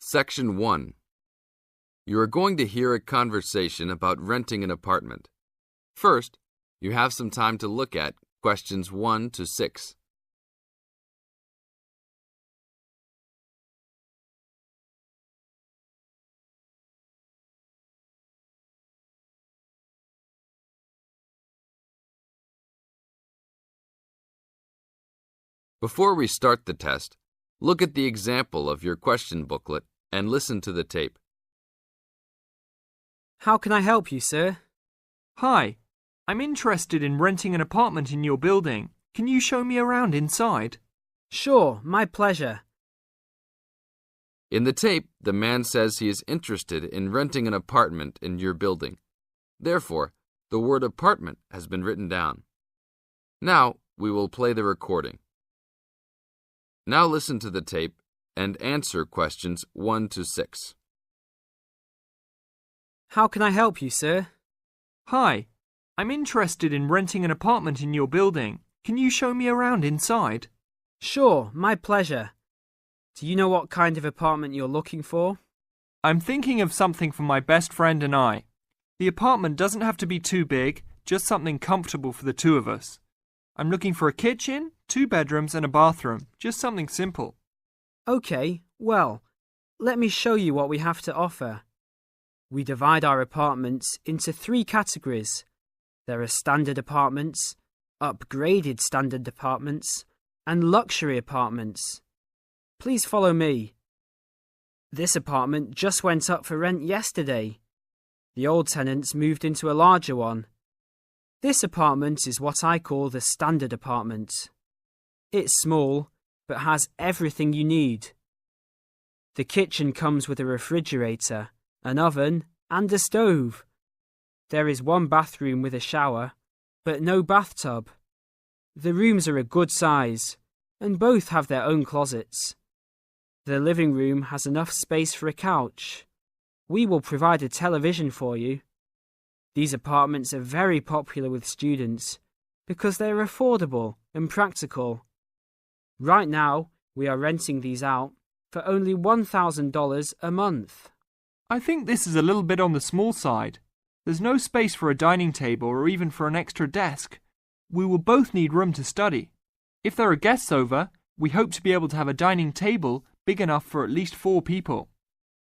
Section 1. You are going to hear a conversation about renting an apartment. First, you have some time to look at questions 1 to 6. Before we start the test, look at the example of your question booklet and listen to the tape. How can I help you, sir? Hi, I'm interested in renting an apartment in your building. Can you show me around inside? Sure, my pleasure. In the tape, the man says he is interested in renting an apartment in your building. Therefore, the word apartment has been written down. Now, we will play the recording. Now listen to the tape and answer questions 1 to 6. How can I help you, sir? Hi, I'm interested in renting an apartment in your building. Can you show me around inside? Sure, my pleasure. Do you know what kind of apartment you're looking for? I'm thinking of something for my best friend and I. The apartment doesn't have to be too big, just something comfortable for the two of us. I'm looking for a kitchen, 2 bedrooms and a bathroom, just something simple. Okay, well, let me show you what we have to offer. We divide our apartments into 3 categories. There are standard apartments, upgraded standard apartments, and luxury apartments. Please follow me. This apartment just went up for rent yesterday. The old tenants moved into a larger one. This apartment is what I call the standard apartment. It's small, but has everything you need. The kitchen comes with a refrigerator, an oven, and a stove. There is 1 bathroom with a shower, but no bathtub. The rooms are a good size, and both have their own closets. The living room has enough space for a couch. We will provide a television for you. These apartments are very popular with students because they're affordable and practical. Right now, we are renting these out for only $1,000 a month. I think this is a little bit on the small side. There's no space for a dining table or even for an extra desk. We will both need room to study. If there are guests over, we hope to be able to have a dining table big enough for at least 4 people.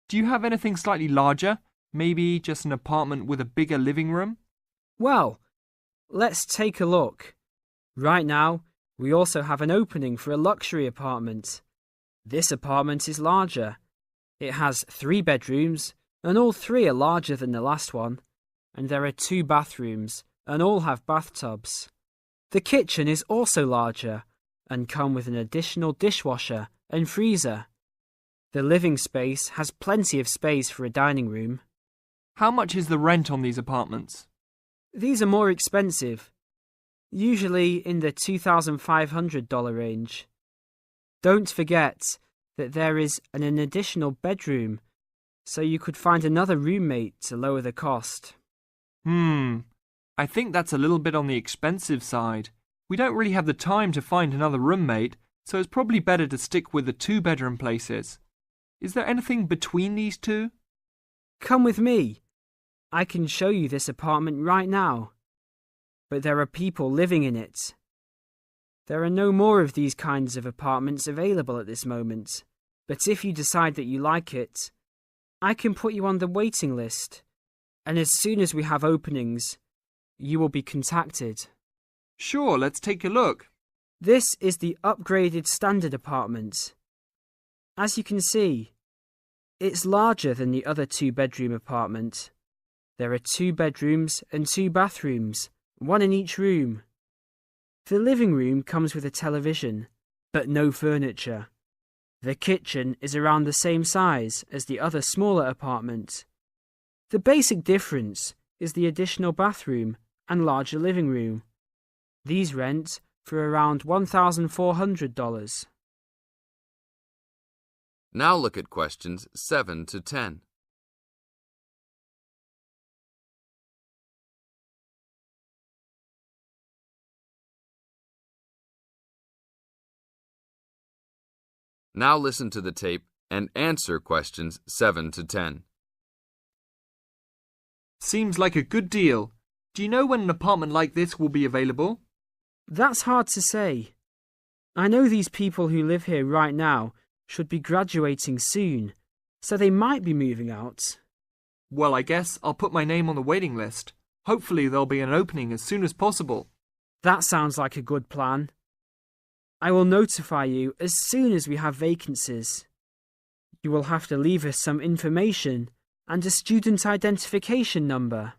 Do you have anything slightly larger? Maybe just an apartment with a bigger living room? Well, let's take a look. Right now, we also have an opening for a luxury apartment. This apartment is larger. It has 3 bedrooms, and all 3 are larger than the last one, and there are 2 bathrooms, and all have bathtubs. The kitchen is also larger, and come with an additional dishwasher and freezer. The living space has plenty of space for a dining room. How much is the rent on these apartments? These are more expensive, usually in the $2,500 range. Don't forget that there is an additional bedroom, so you could find another roommate to lower the cost. I think that's a little bit on the expensive side. We don't really have the time to find another roommate, so it's probably better to stick with the 2-bedroom places. Is there anything between these 2? Come with me. I can show you this apartment right now. But there are people living in it. There are no more of these kinds of apartments available at this moment. But if you decide that you like it, I can put you on the waiting list. And as soon as we have openings, you will be contacted. Sure, let's take a look. This is the upgraded standard apartment. As you can see, it's larger than the other 2-bedroom apartment. There are 2 bedrooms and 2 bathrooms, 1 in each room. The living room comes with a television, but no furniture. The kitchen is around the same size as the other smaller apartment. The basic difference is the additional bathroom and larger living room. These rent for around $1,400. Now look at questions 7 to 10. Now listen to the tape and answer questions 7 to 10. Seems like a good deal. Do you know when an apartment like this will be available? That's hard to say. I know these people who live here right now should be graduating soon, so they might be moving out. Well, I guess I'll put my name on the waiting list. Hopefully there'll be an opening as soon as possible. That sounds like a good plan. I will notify you as soon as we have vacancies. You will have to leave us some information and a student identification number.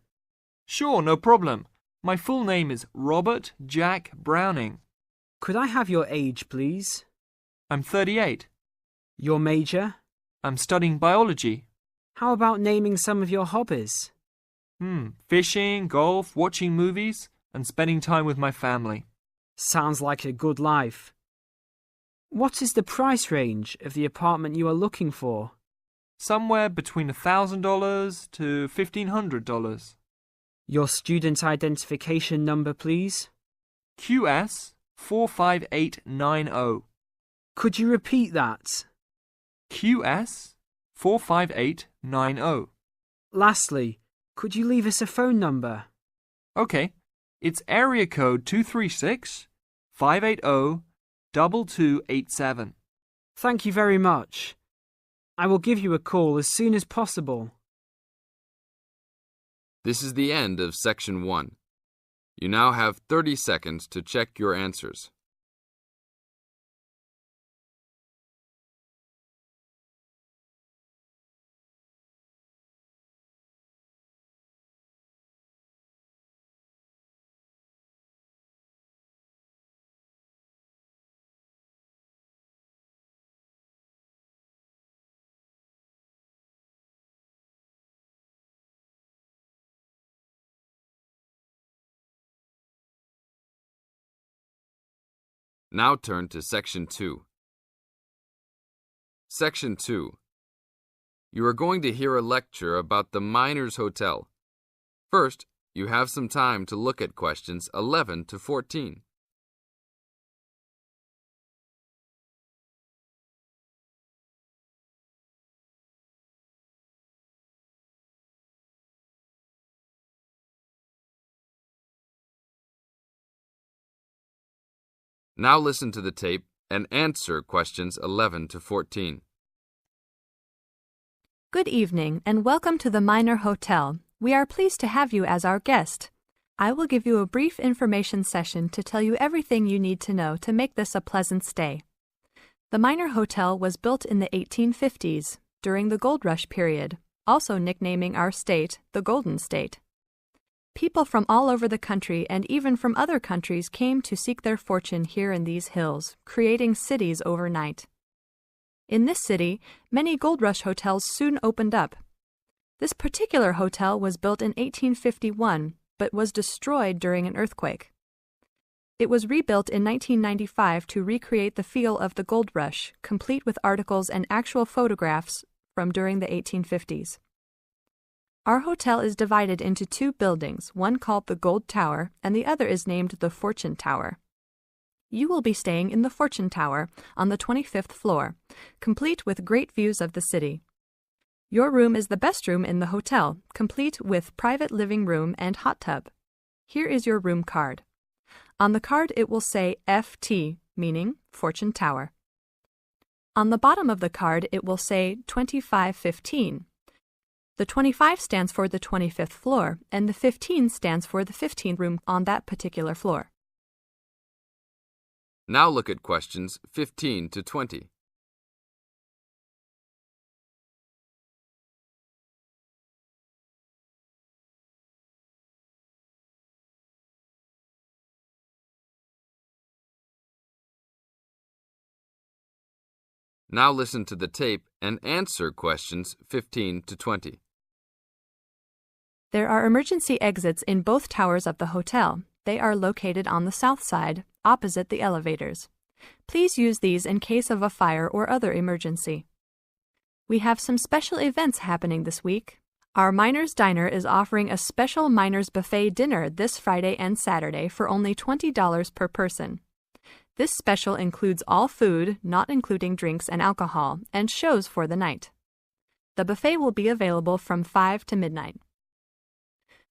Sure, no problem. My full name is Robert Jack Browning. Could I have your age, please? I'm 38. Your major? I'm studying biology. How about naming some of your hobbies? Fishing, golf, watching movies, and spending time with my family. Sounds like a good life. What is the price range of the apartment you are looking for? Somewhere between $1,000 to $1,500. Your student identification number, please? QS 45890. Could you repeat that? QS 45890. Lastly, could you leave us a phone number? Okay, it's area code 236 580 2287. Thank you very much. I will give you a call as soon as possible. This is the end of Section 1. You now have 30 seconds to check your answers. Now turn to Section 2. Section 2. You are going to hear a lecture about the Miners Hotel. First, you have some time to look at questions 11 to 14. Now listen to the tape and answer questions 11 to 14. Good evening and welcome to the Miner Hotel. We are pleased to have you as our guest. I will give you a brief information session to tell you everything you need to know to make this a pleasant stay. The Miner Hotel was built in the 1850s, during the Gold Rush period, also nicknaming our state the Golden State. People from all over the country and even from other countries came to seek their fortune here in these hills, creating cities overnight. In this city, many Gold Rush hotels soon opened up. This particular hotel was built in 1851, but was destroyed during an earthquake. It was rebuilt in 1995 to recreate the feel of the Gold Rush, complete with articles and actual photographs from during the 1850s. Our hotel is divided into two buildings, one called the Gold Tower and the other is named the Fortune Tower. You will be staying in the Fortune Tower on the 25th floor, complete with great views of the city. Your room is the best room in the hotel, complete with private living room and hot tub. Here is your room card. On the card it will say FT, meaning Fortune Tower. On the bottom of the card it will say 2515. The 25 stands for the 25th floor, and the 15 stands for the 15th room on that particular floor. Now look at questions 15 to 20. Now listen to the tape and answer questions 15 to 20. There are emergency exits in both towers of the hotel. They are located on the south side, opposite the elevators. Please use these in case of a fire or other emergency. We have some special events happening this week. Our Miners Diner is offering a special Miners Buffet dinner this Friday and Saturday for only $20 per person. This special includes all food, not including drinks and alcohol, and shows for the night. The buffet will be available from 5 to midnight.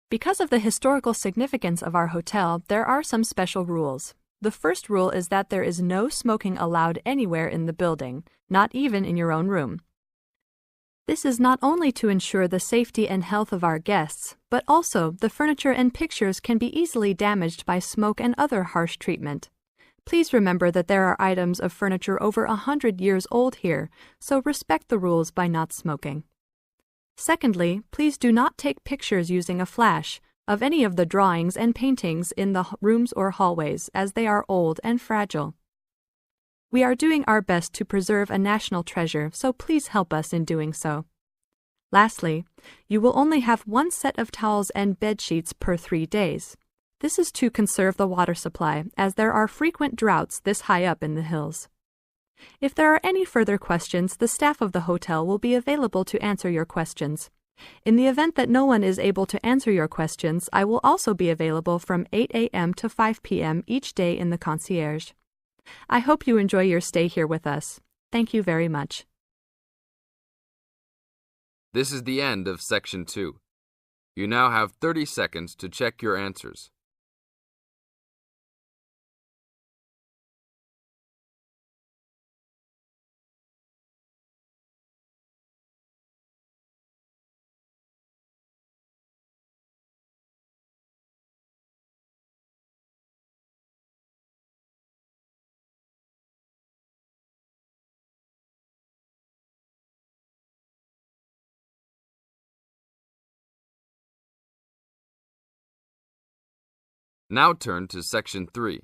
Because of the historical significance of our hotel, there are some special rules. The first rule is that there is no smoking allowed anywhere in the building, not even in your own room. This is not only to ensure the safety and health of our guests, but also the furniture and pictures can be easily damaged by smoke and other harsh treatment. Please remember that there are items of furniture over 100 years old here, so respect the rules by not smoking. Secondly, please do not take pictures using a flash of any of the drawings and paintings in the rooms or hallways, as they are old and fragile. We are doing our best to preserve a national treasure, so please help us in doing so. Lastly, you will only have one set of towels and bed sheets per 3 days. This is to conserve the water supply, as there are frequent droughts this high up in the hills. If there are any further questions, the staff of the hotel will be available to answer your questions. In the event that no one is able to answer your questions, I will also be available from 8 a.m. to 5 p.m. each day in the concierge. I hope you enjoy your stay here with us. Thank you very much. This is the end of Section 2. You now have 30 seconds to check your answers. Now turn to Section 3.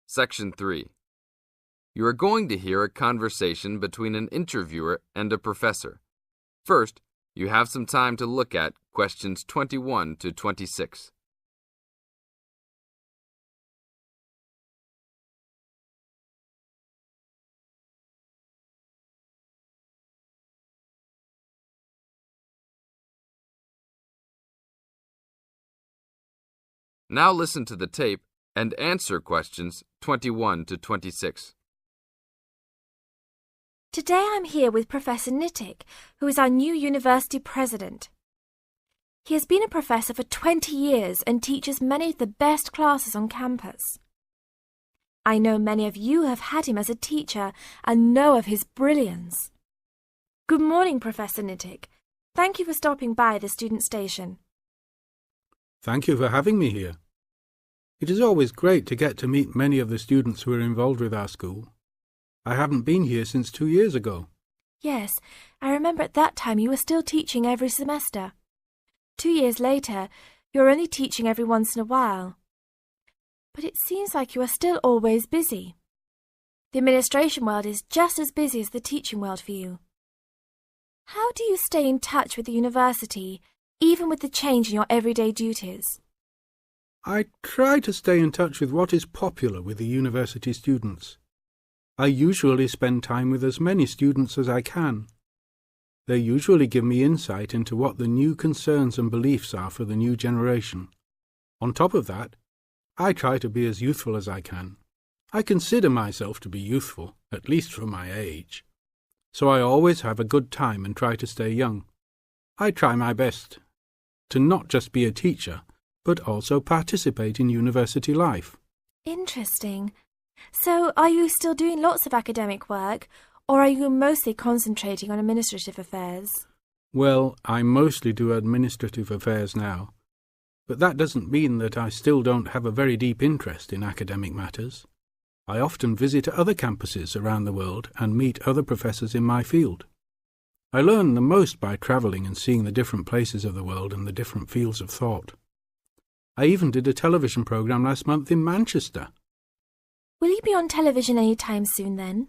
Section 3. You are going to hear a conversation between an interviewer and a professor. First, you have some time to look at questions 21 to 26. Now listen to the tape and answer questions 21 to 26. Today I'm here with Professor Nittick, who is our new university president. He has been a professor for 20 years and teaches many of the best classes on campus. I know many of you have had him as a teacher and know of his brilliance. Good morning, Professor Nittick. Thank you for stopping by the student station. Thank you for having me here. It is always great to get to meet many of the students who are involved with our school. I haven't been here since 2 years ago. Yes, I remember at that time you were still teaching every semester. 2 years later, you're only teaching every once in a while. But it seems like you are still always busy. The administration world is just as busy as the teaching world for you. How do you stay in touch with the university, even with the change in your everyday duties? I try to stay in touch with what is popular with the university students. I usually spend time with as many students as I can. They usually give me insight into what the new concerns and beliefs are for the new generation. On top of that, I try to be as youthful as I can. I consider myself to be youthful, at least for my age. So I always have a good time and try to stay young. I try my best to not just be a teacher, but also participate in university life. Interesting. So, are you still doing lots of academic work, or are you mostly concentrating on administrative affairs? Well, I mostly do administrative affairs now, but that doesn't mean that I still don't have a very deep interest in academic matters. I often visit other campuses around the world and meet other professors in my field. I learn the most by travelling and seeing the different places of the world and the different fields of thought. I even did a television programme last month in Manchester. Will you be on television any time soon then?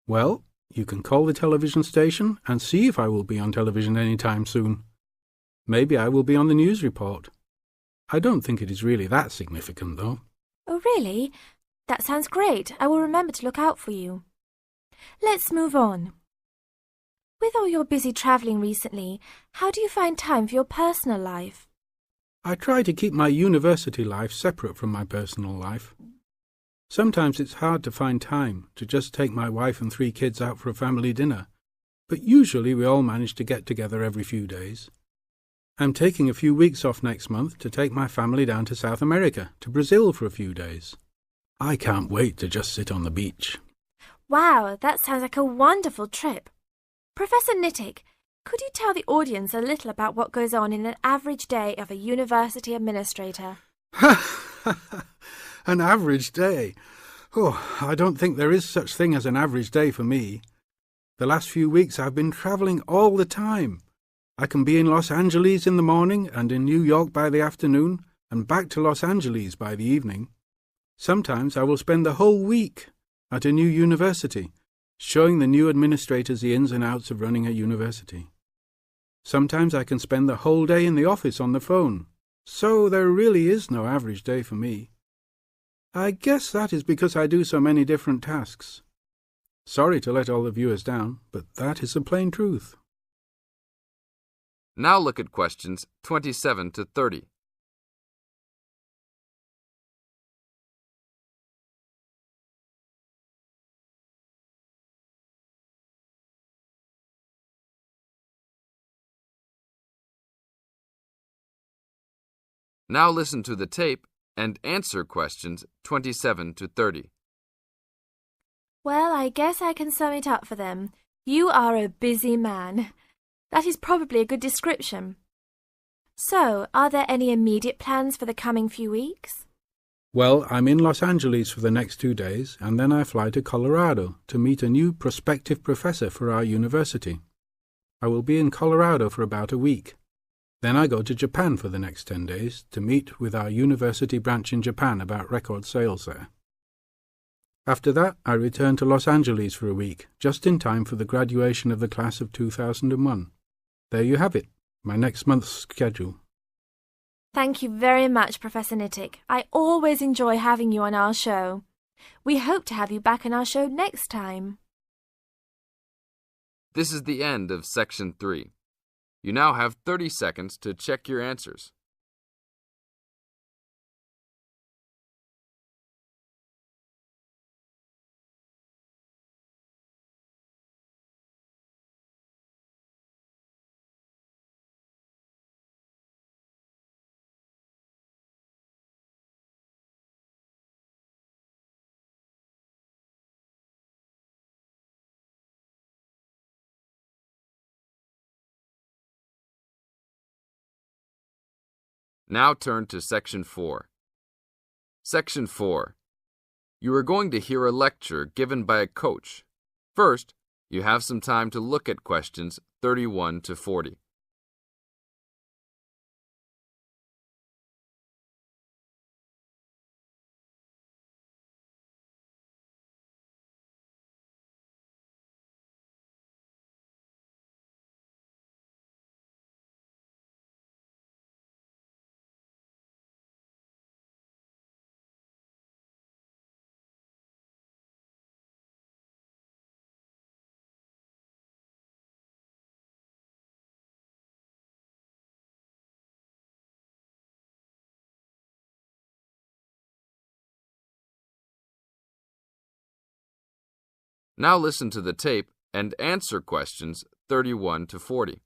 Well, you can call the television station and see if I will be on television any time soon. Maybe I will be on the news report. I don't think it is really that significant, though. Oh, really? That sounds great. I will remember to look out for you. Let's move on. With all your busy travelling recently, how do you find time for your personal life? I try to keep my university life separate from my personal life. Sometimes it's hard to find time to just take my wife and 3 kids out for a family dinner, but usually we all manage to get together every few days. I'm taking a few weeks off next month to take my family down to South America, to Brazil for a few days. I can't wait to just sit on the beach. Wow, that sounds like a wonderful trip. Professor Nittick, could you tell the audience a little about what goes on in an average day of a university administrator? An average day? Oh, I don't think there is such thing as an average day for me. The last few weeks I've been travelling all the time. I can be in Los Angeles in the morning and in New York by the afternoon and back to Los Angeles by the evening. Sometimes I will spend the whole week at a new university, showing the new administrators the ins and outs of running a university. Sometimes I can spend the whole day in the office on the phone, so there really is no average day for me. I guess that is because I do so many different tasks. Sorry to let all the viewers down, but that is the plain truth. Now look at questions 27 to 30. Now listen to the tape and answer questions 27 to 30. Well, I guess I can sum it up for them. You are a busy man. That is probably a good description. So, are there any immediate plans for the coming few weeks? Well, I'm in Los Angeles for the next 2 days, and then I fly to Colorado to meet a new prospective professor for our university. I will be in Colorado for about a week. Then I go to Japan for the next 10 days to meet with our university branch in Japan about record sales there. After that, I return to Los Angeles for a week, just in time for the graduation of the class of 2001. There you have it, my next month's schedule. Thank you very much, Professor Nittick. I always enjoy having you on our show. We hope to have you back on our show next time. This is the end of Section 3. You now have 30 seconds to check your answers. Now turn to Section 4. Section 4. You are going to hear a lecture given by a coach. First, you have some time to look at questions 31 to 40. Now listen to the tape and answer questions 31 to 40.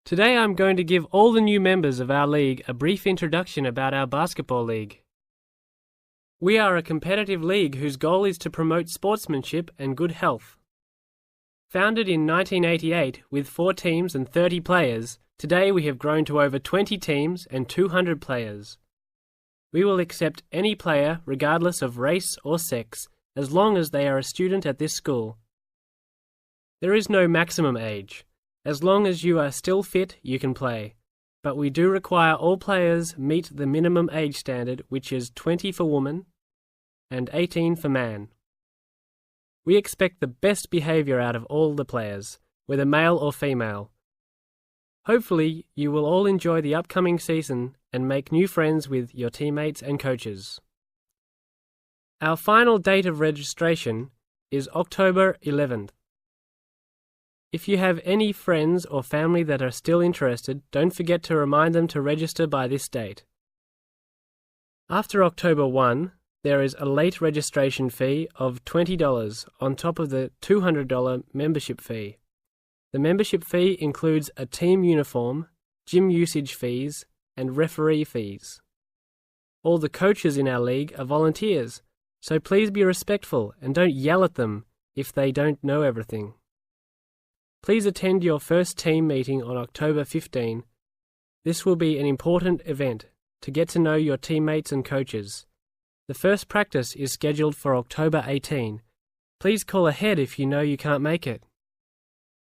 Today I'm going to give all the new members of our league a brief introduction about our basketball league. We are a competitive league whose goal is to promote sportsmanship and good health. Founded in 1988 with 4 teams and 30 players, today we have grown to over 20 teams and 200 players. We will accept any player regardless of race or sex, as long as they are a student at this school. There is no maximum age. As long as you are still fit, you can play. But we do require all players meet the minimum age standard, which is 20 for woman and 18 for man. We expect the best behaviour out of all the players, whether male or female. Hopefully, you will all enjoy the upcoming season and make new friends with your teammates and coaches. Our final date of registration is October 11th. If you have any friends or family that are still interested, don't forget to remind them to register by this date. After October 1, there is a late registration fee of $20 on top of the $200 membership fee. The membership fee includes a team uniform, gym usage fees, and referee fees. All the coaches in our league are volunteers, so please be respectful and don't yell at them if they don't know everything. Please attend your first team meeting on October 15. This will be an important event to get to know your teammates and coaches. The first practice is scheduled for October 18. Please call ahead if you know you can't make it.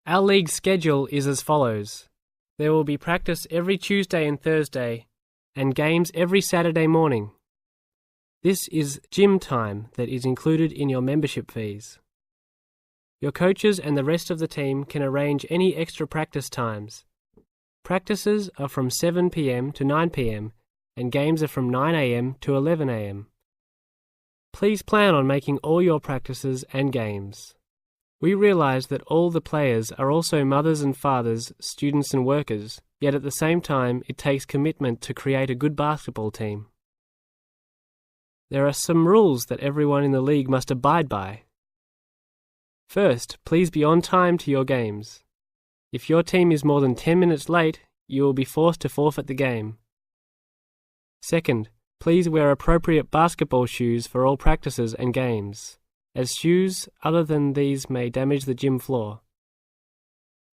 Our league schedule is as follows. There will be practice every Tuesday and Thursday, and games every Saturday morning. This is gym time that is included in your membership fees. Your coaches and the rest of the team can arrange any extra practice times. Practices are from 7 p.m. to 9 p.m. and games are from 9 a.m. to 11 a.m. Please plan on making all your practices and games. We realize that all the players are also mothers and fathers, students and workers, yet at the same time it takes commitment to create a good basketball team. There are some rules that everyone in the league must abide by. First, please be on time to your games. If your team is more than 10 minutes late, you will be forced to forfeit the game. Second, please wear appropriate basketball shoes for all practices and games, as shoes other than these may damage the gym floor.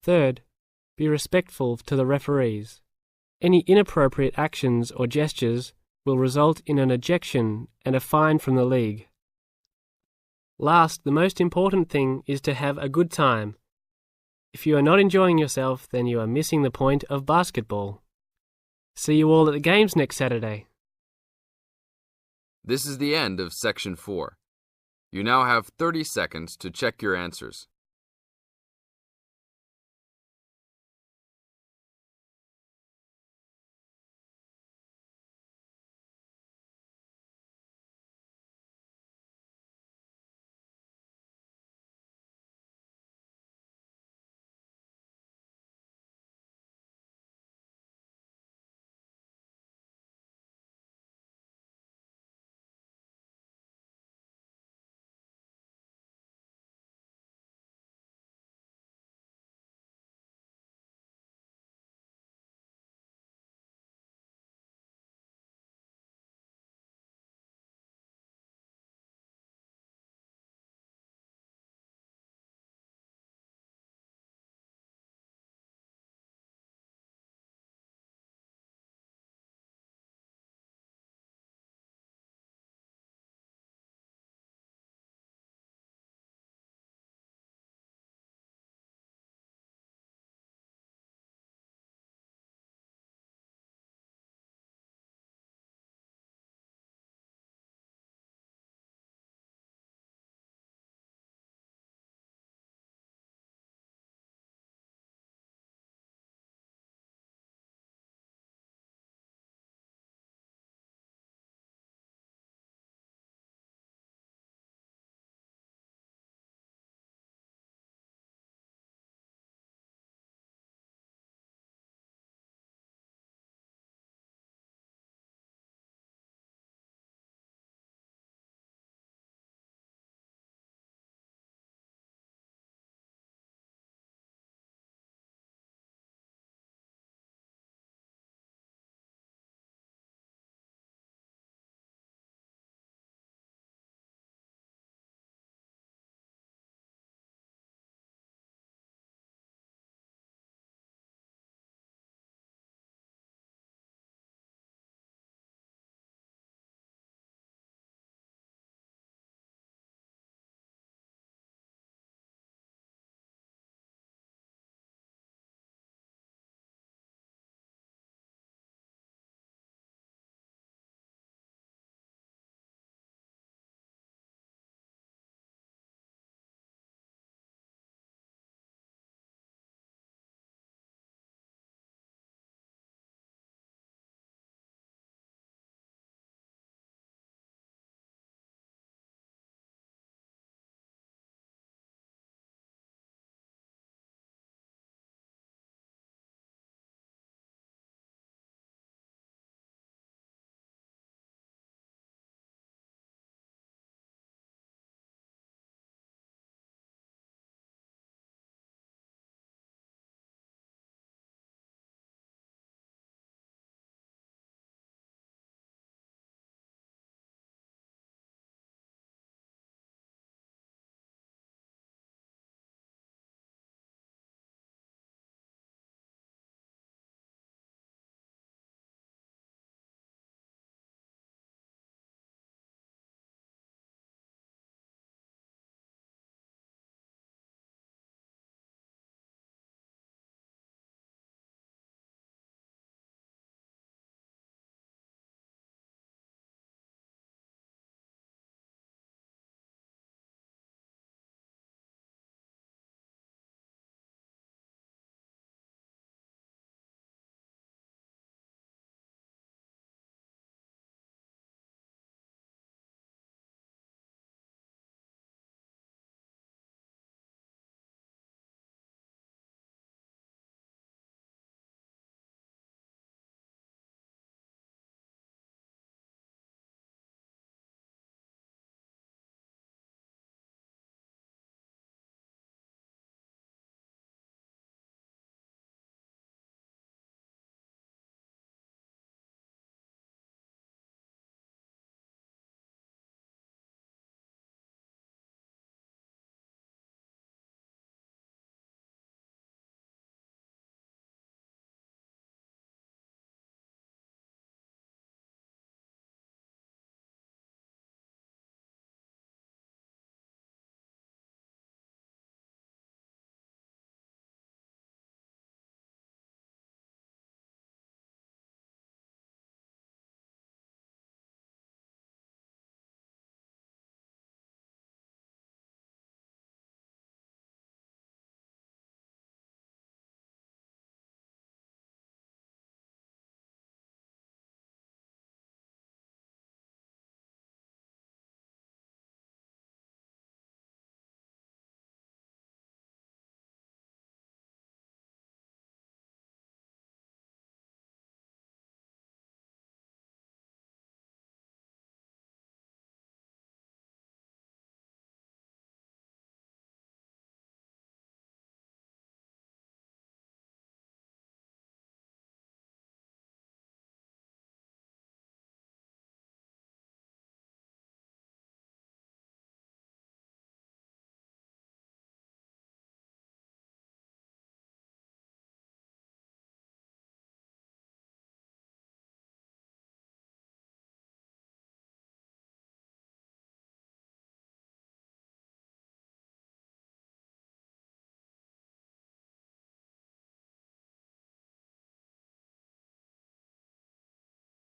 Third, be respectful to the referees. Any inappropriate actions or gestures will result in an ejection and a fine from the league. Last, the most important thing is to have a good time. If you are not enjoying yourself, then you are missing the point of basketball. See you all at the games next Saturday. This is the end of Section 4. You now have 30 seconds to check your answers.